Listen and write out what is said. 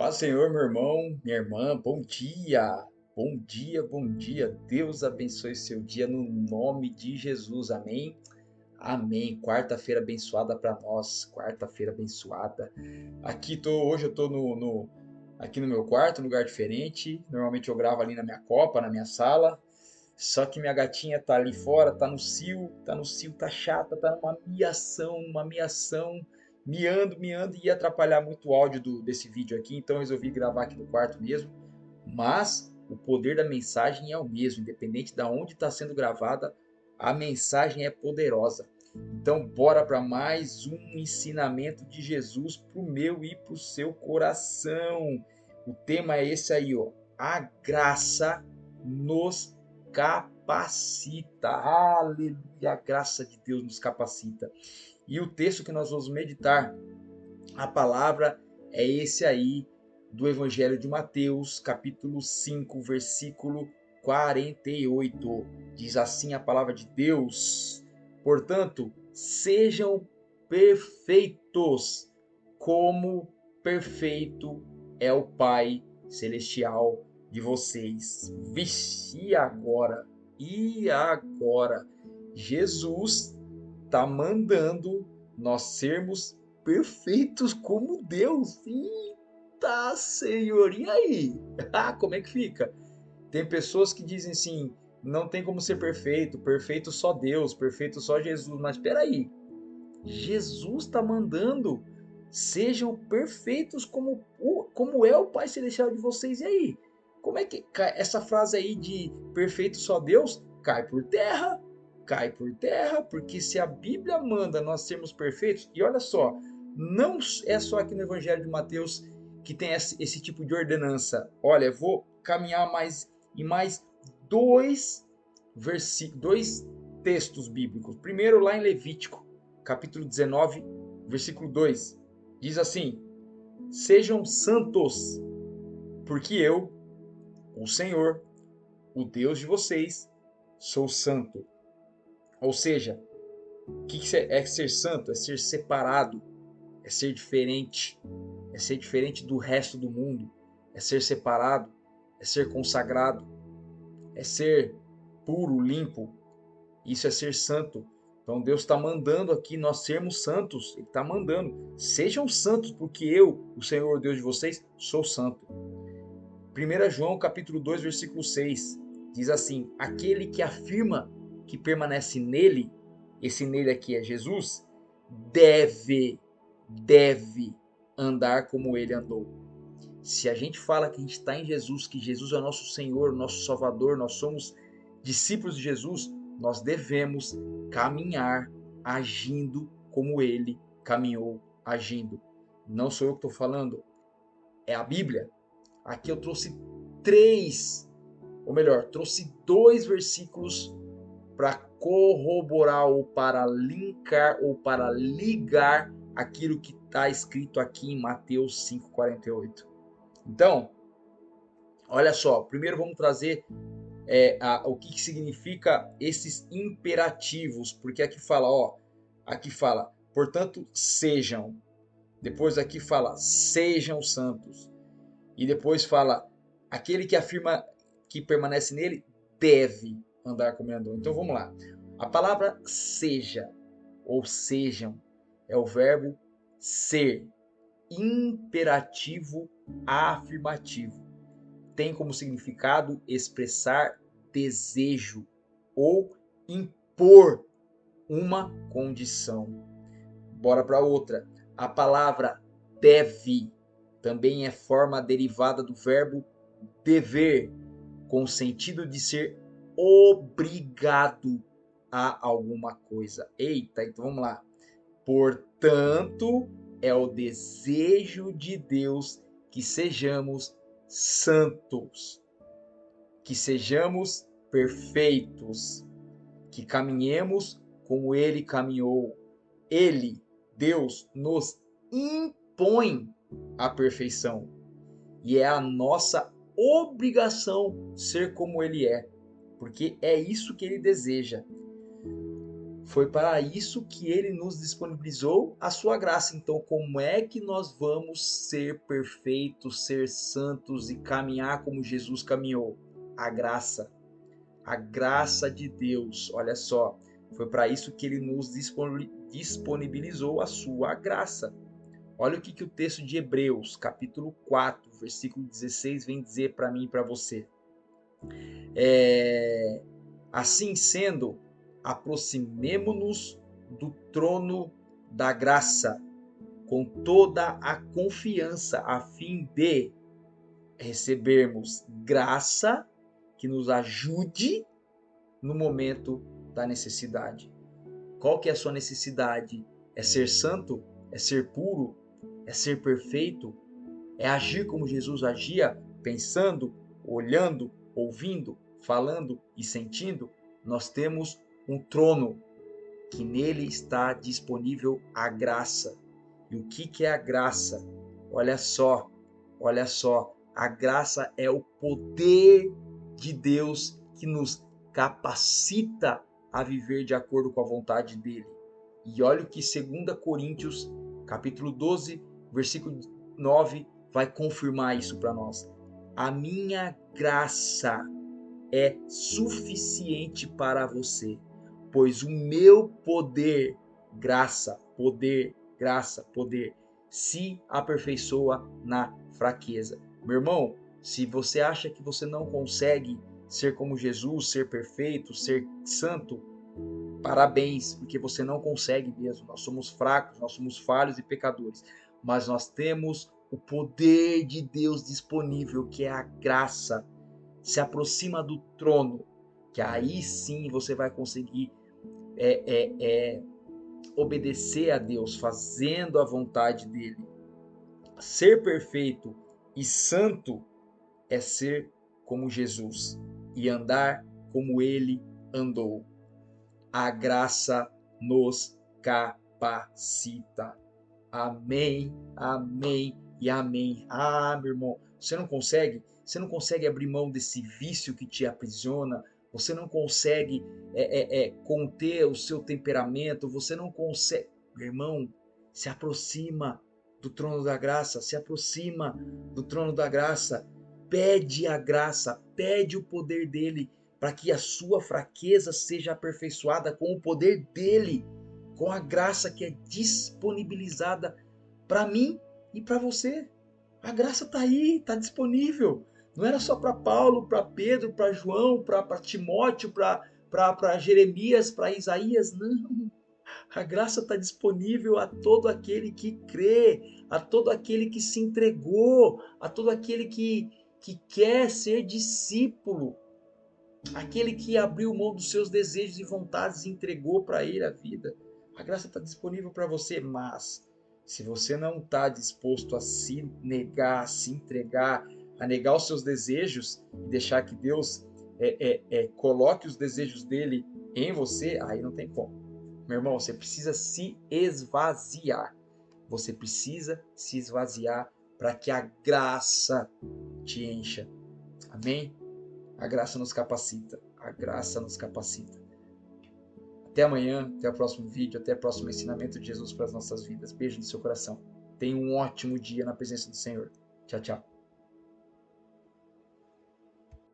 Paz, Senhor, meu irmão, minha irmã, bom dia. Bom dia, bom dia. Deus abençoe seu dia no nome de Jesus. Amém. Amém. Quarta-feira abençoada para nós. Quarta-feira abençoada. Hoje eu tô aqui no meu quarto, um lugar diferente. Normalmente eu gravo ali na minha copa, na minha sala. Só que minha gatinha tá ali fora, tá no cio, tá chata, tá numa miação, miando e ia atrapalhar muito o áudio desse vídeo aqui, então eu resolvi gravar aqui no quarto mesmo. Mas o poder da mensagem é o mesmo, independente de onde está sendo gravada, a mensagem é poderosa. Então, bora para mais um ensinamento de Jesus pro meu e pro seu coração. O tema é esse aí, ó. A graça nos capacita. Aleluia, a graça de Deus nos capacita. E o texto que nós vamos meditar, a palavra é esse aí do Evangelho de Mateus, capítulo 5, versículo 48. Diz assim a palavra de Deus: Portanto, sejam perfeitos, como perfeito é o Pai celestial de vocês. Vixe, e agora? E agora? Jesus está mandando nós sermos perfeitos como Deus. Eita, Senhor, e aí? Como é que fica? Tem pessoas que dizem assim, não tem como ser perfeito, perfeito só Deus, perfeito só Jesus. Mas espera aí, Jesus está mandando, sejam perfeitos como é o Pai Celestial de vocês. E aí? Como é que essa frase aí de perfeito só Deus cai por terra? Cai por terra, porque se a Bíblia manda nós sermos perfeitos, e olha só, não é só aqui no Evangelho de Mateus que tem esse tipo de ordenança. Olha, eu vou caminhar mais dois textos bíblicos. Primeiro, lá em Levítico, capítulo 19, versículo 2. Diz assim: Sejam santos, porque eu, o Senhor, o Deus de vocês, sou santo. Ou seja, o que é ser santo? É ser separado, é ser diferente do resto do mundo, é ser separado, é ser consagrado, é ser puro, limpo. Isso é ser santo. Então Deus está mandando aqui nós sermos santos. Ele está mandando. Sejam santos, porque eu, o Senhor Deus de vocês, sou santo. 1 João capítulo 2, versículo 6. Diz assim: Aquele que afirma que permanece nele, esse nele aqui é Jesus, deve andar como ele andou. Se a gente fala que a gente está em Jesus, que Jesus é o nosso Senhor, nosso Salvador, nós somos discípulos de Jesus, nós devemos caminhar agindo como ele caminhou agindo. Não sou eu que estou falando, é a Bíblia. Aqui eu trouxe trouxe dois versículos para corroborar ou para linkar ou para ligar aquilo que está escrito aqui em Mateus 5,48. Então, olha só, primeiro vamos trazer o que significa esses imperativos, porque aqui fala, portanto, sejam. Depois aqui fala, sejam santos. E depois fala, aquele que afirma que permanece nele deve andar como ele andou. Então vamos lá. A palavra seja ou sejam é o verbo ser, imperativo afirmativo. Tem como significado expressar desejo ou impor uma condição. Bora para outra. A palavra deve também é forma derivada do verbo dever, com o sentido de ser obrigado a alguma coisa. Eita, então vamos lá. Portanto, é o desejo de Deus que sejamos santos, que sejamos perfeitos, que caminhemos como ele caminhou. Ele, Deus, nos impõe a perfeição e é a nossa obrigação ser como ele é, porque é isso que ele deseja. Foi para isso que ele nos disponibilizou a sua graça. Então, como é que nós vamos ser perfeitos, ser santos e caminhar como Jesus caminhou? A graça. A graça de Deus. Olha só, foi para isso que ele nos disponibilizou a sua graça. Olha o que o texto de Hebreus, capítulo 4, versículo 16, vem dizer para mim e para você. Assim sendo, aproximemo-nos do trono da graça com toda a confiança, a fim de recebermos graça que nos ajude no momento da necessidade. Qual que é a sua necessidade? É ser santo? É ser puro? É ser perfeito? É agir como Jesus agia, pensando, olhando, ouvindo, falando e sentindo? Nós temos um trono que nele está disponível a graça. E o que é a graça? Olha só, olha só. A graça é o poder de Deus que nos capacita a viver de acordo com a vontade dele. E olha o que 2 Coríntios, capítulo 12, versículo 9, vai confirmar isso para nós. A minha graça é suficiente para você, pois o meu poder, graça, poder, se aperfeiçoa na fraqueza. Meu irmão, se você acha que você não consegue ser como Jesus, ser perfeito, ser santo, parabéns, porque você não consegue mesmo. Nós somos fracos, nós somos falhos e pecadores, mas nós temos o poder de Deus disponível, que é a graça. Se aproxima do trono, que aí sim você vai conseguir obedecer a Deus, fazendo a vontade dele. Ser perfeito e santo é ser como Jesus e andar como ele andou. A graça nos capacita. Amém, amém e amém. Ah, meu irmão, você não consegue abrir mão desse vício que te aprisiona, você não consegue conter o seu temperamento, você não consegue. Meu irmão, se aproxima do trono da graça, se aproxima do trono da graça, pede a graça, pede o poder dele, para que a sua fraqueza seja aperfeiçoada com o poder dele, com a graça que é disponibilizada para mim e para você. A graça está aí, está disponível. Não era só para Paulo, para Pedro, para João, para Timóteo, para Jeremias, para Isaías. Não. A graça está disponível a todo aquele que crê, a todo aquele que se entregou, a todo aquele que quer ser discípulo, aquele que abriu mão dos seus desejos e vontades e entregou para ele a vida. A graça está disponível para você, mas se você não está disposto a se negar, a se entregar, a negar os seus desejos e deixar que Deus coloque os desejos dele em você, aí não tem como. Meu irmão, você precisa se esvaziar. Você precisa se esvaziar para que a graça te encha. Amém? A graça nos capacita. A graça nos capacita. Até amanhã, até o próximo vídeo, até o próximo ensinamento de Jesus para as nossas vidas. Beijo no seu coração. Tenha um ótimo dia na presença do Senhor. Tchau, tchau.